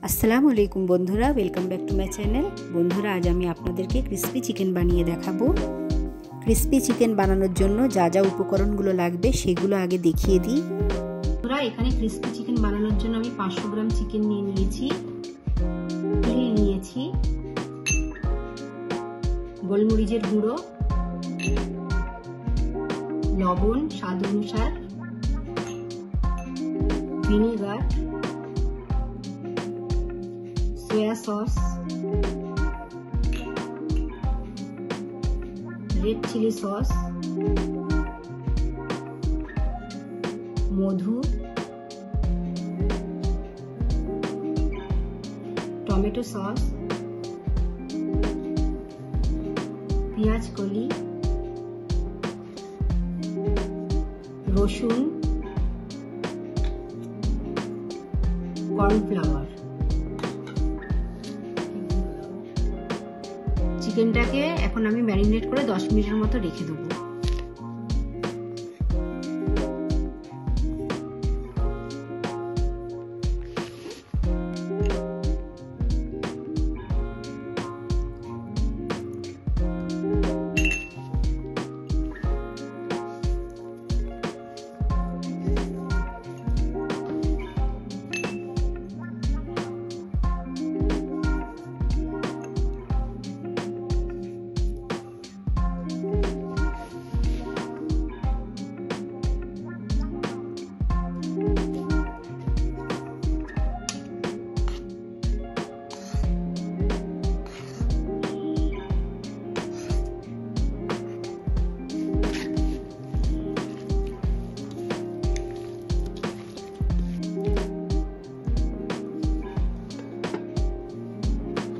আসসালামু আলাইকুম বন্ধুরা, welcome back to my channel. বন্ধুরা, আজ আমি আপনাদেরকে ক্রিস্পি চিকেন বানিয়ে দেখাবো। ক্রিস্পি চিকেন বানানোর জন্য যা যা উপকরণগুলো লাগবে সেগুলো আগে দেখিয়ে দিই। বন্ধুরা, এখানে ক্রিস্পি চিকেন বানানোর জন্য আমি 500 গ্রাম চিকেন নিয়ে নিয়েছি, তিল নিয়েছি, গোলমরিচের গুঁড়ো, লবণ স্বাদ অনুসার, vinegar, soya sauce, red chilli sauce, मधु, टमेटो सॉस, पेঁয়াজ কলি, রসুন, কর্নফ্লাওয়ার। চিকেনটাকে এখন আমি ম্যারিনেট করে 10 মিনিটের মতো রেখে দেবো।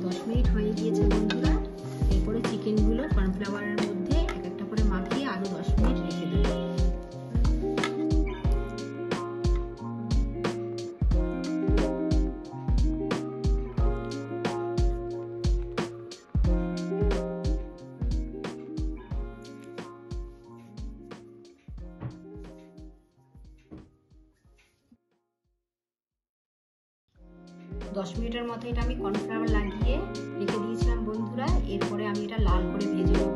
10 মিনিট হয়ে গিয়েছে বন্ধুরা। এরপরে চিকেনগুলো কর্নফ্লাওয়ারের মধ্যে এক একটা করে মাখিয়ে আরো 10 মিনিট রেখে দেব। দশ মিনিটের মতো এটা আমি কর্নফ্লাওয়ার লাগিয়ে রেখে দিয়েছিলাম বন্ধুরা। এরপরে আমি এটা লাল করে ভেজে নেব।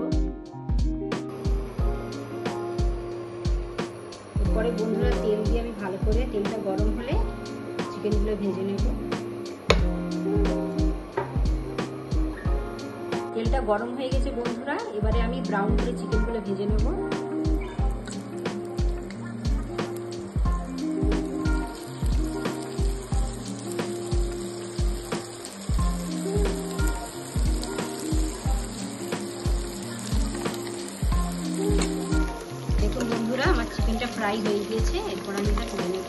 এরপরে বন্ধুরা তেল দিয়ে আমি ভালো করে, তেলটা গরম হলে চিকেনগুলো ভেজে নেব। তেলটা গরম হয়ে গেছে বন্ধুরা, এবারে আমি ব্রাউন করে চিকেনগুলো ভেজে নেব। আমার চিকেনটা ফ্রাই হয়ে গিয়েছে, এরপর আমি এটা তুলে নেব।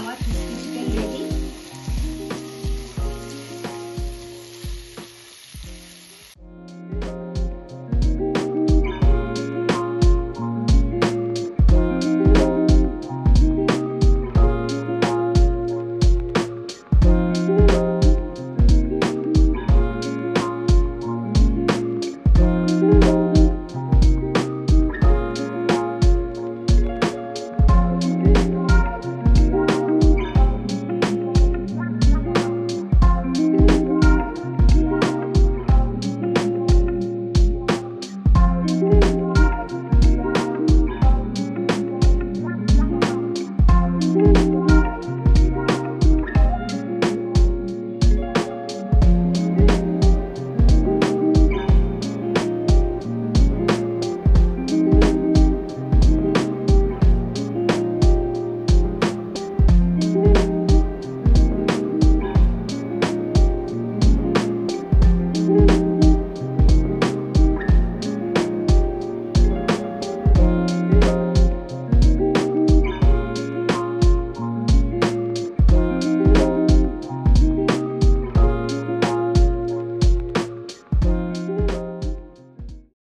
আমার ক্রিসপি চিকেন রেডি।